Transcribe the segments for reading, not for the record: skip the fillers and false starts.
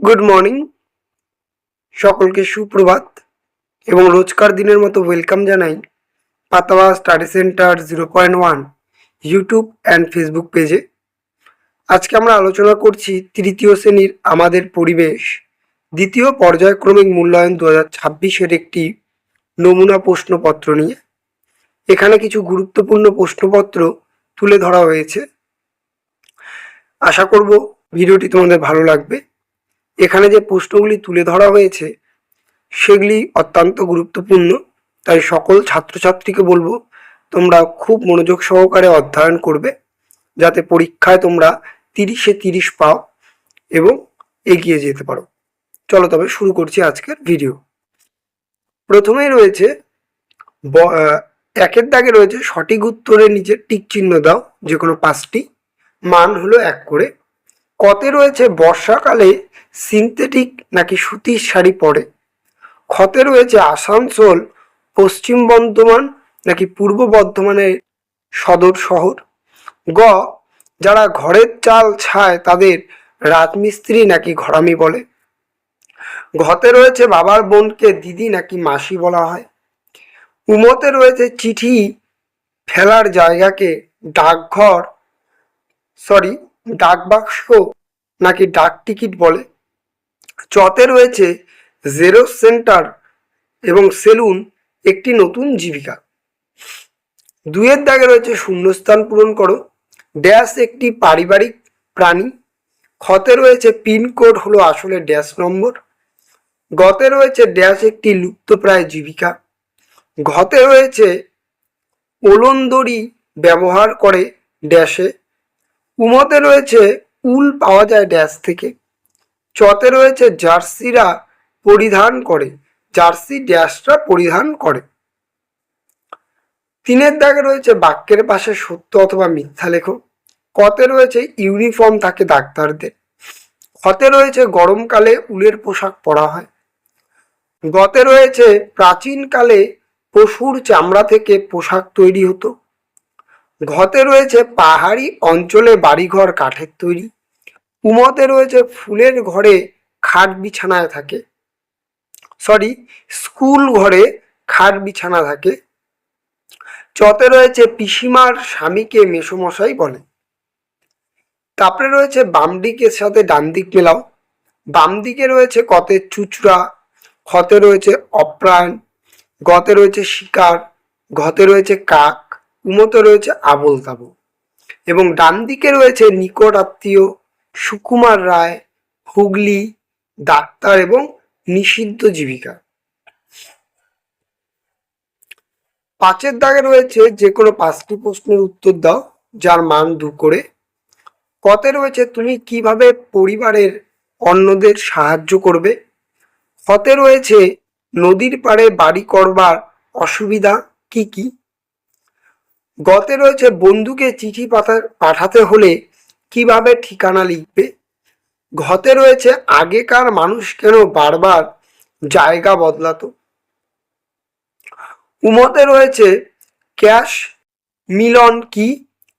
Good morning, সকলকে সুপ্রভাত এবং রোজকার দিনের মতো ওয়েলকাম জানাই পাতাওয়া study centre 0.1 YouTube and Facebook পেজে। আজকে আমরা আলোচনা করছি তৃতীয় শ্রেণীর আমাদের পরিবেশ দ্বিতীয় পর্যায়ক্রমিক মূল্যায়ন 2026-এর একটি নমুনা প্রশ্নপত্র নিয়ে। এখানে কিছু গুরুত্বপূর্ণ প্রশ্নপত্র তুলে ধরা হয়েছে। আশা করব ভিডিওটি তোমাদের ভালো লাগবে। এখানে যে প্রশ্নগুলি তুলে ধরা হয়েছে সেগুলি অত্যন্ত গুরুত্বপূর্ণ, তাই সকল ছাত্রছাত্রীকে বলবো তোমরা খুব মনোযোগ সহকারে অধ্যয়ন করবে, যাতে পরীক্ষায় তোমরা 30-এ 30 পাও এবং এগিয়ে যেতে পারো। চলো তবে শুরু করছি আজকের ভিডিও। প্রথমেই রয়েছে একের দাগে রয়েছে সঠিক উত্তরের নিচে টিক চিহ্ন দাও, যে কোনো 5টি, মান হলো 1 করে। কতে রয়েছে বর্ষাকালে সিনথেটিক নাকি সুতির শাড়ি পরে। খতে রয়েছে আসানসোল পশ্চিম বর্ধমান নাকি পূর্ব বর্ধমানের সদর শহর। গ যারা ঘরের চাল ছায় তাদের রাজমিস্ত্রি নাকি ঘরামি বলে। ঘতে রয়েছে বাবার বোনকে দিদি নাকি মাসি বলা হয়। উমতে রয়েছে চিঠি ফেলার জায়গাকে ডাকবাক্স নাকি ডাক টিকিট বলে। চতে রয়েছে জেরক্স সেন্টার এবং সেলুন একটি নতুন জীবিকা। 2-এর দাগে রয়েছে শূন্যস্থান পূরণ করো। ড্যাশ একটি পারিবারিক প্রাণী। খতে রয়েছে পিনকোড হলো আসলে ড্যাশ নম্বর। গতে রয়েছে ড্যাশ একটি লুপ্তপ্রায় জীবিকা। ঘতে রয়েছে ওলনদড়ি ব্যবহার করে ড্যাশে। উমতে রয়েছে উল পাওয়া যায় ড্যাশ থেকে। চতে রয়েছে জার্সিরা পরিধান করে, জার্সি ড্যাশটা পরিধান করে। 3-এর দাগে রয়েছে বাক্যের পাশে সত্য অথবা মিথ্যা লেখো। কতে রয়েছে ইউনিফর্ম থাকে ডাক্তারদের। খতে রয়েছে গরমকালে উলের পোশাক পরা হয়। গতে রয়েছে প্রাচীনকালে পশুর চামড়া থেকে পোশাক তৈরি হতো। ঘতে রয়েছে পাহাড়ি অঞ্চলে বাড়িঘর কাঠের তৈরি। উমতে রয়েছে ফুলের ঘরে খাট বিছানায় থাকে, স্কুল ঘরে খাট বিছানা থাকে। চতে রয়েছে পিসিমার স্বামীকে মেসোমশাই বলে। তারপরে রয়েছে বাম দিকের সাথে ডান দিক মেলাও। বাম দিকে রয়েছে কতে চুচড়া। খতে রয়েছে অপ্রাণ। গতে রয়েছে শিকার। ঘতে রয়েছে কাক। উমতে রয়েছে আবোল তাবল। এবং ডান দিকে রয়েছে নিকট আত্মীয়, সুকুমার রায়, হুগলি, ডাক্তার এবং নিষিদ্ধ জীবিকা। 5-এর দাগে রয়েছে যে কোনো 5টি প্রশ্নের উত্তর দাও, যার মান 2 করে। কতে রয়েছে তুমি কিভাবে পরিবারের অন্যদের সাহায্য করবে। খতে রয়েছে নদীর পাড়ে বাড়ি করবার অসুবিধা কি কি। গতে রয়েছে বন্ধুকে চিঠি পাঠাতে হলে কিভাবে ঠিকানা লিখবে। ঘতে রয়েছে আগেকার মানুষ কেন বারবার জায়গা বদলাতো। উমতে রয়েছে ক্যাশ মিলন কি,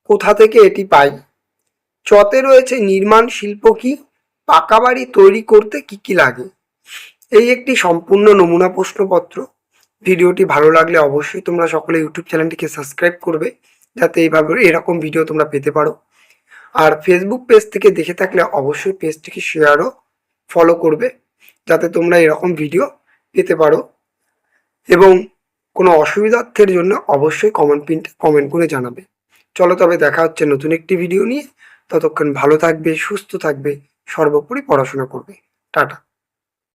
কোথা থেকে এটি পাই। চতে রয়েছে নির্মাণ শিল্প কি, পাকা বাড়ি তৈরি করতে কি কি লাগে। এই একটি সম্পূর্ণ নমুনা প্রশ্নপত্র। ভিডিওটি ভালো লাগলে অবশ্যই তোমরা সকলে ইউটিউব চ্যানেলটিকে সাবস্ক্রাইব করবে, যাতে এইভাবে এরকম ভিডিও তোমরা পেতে পারো। আর ফেসবুক পেজ থেকে দেখে থাকলে অবশ্যই পেজটিকে শেয়ারও ফলো করবে, যাতে তোমরা এরকম ভিডিও পেতে পারো। এবং কোনো অসুবিধার্থের জন্য অবশ্যই কমেন্ট করে জানাবে। চলো তবে দেখা হচ্ছে নতুন একটি ভিডিও নিয়ে। ততক্ষণ ভালো থাকবে, সুস্থ থাকবে, সর্বোপরি পড়াশোনা করবে। টাটা।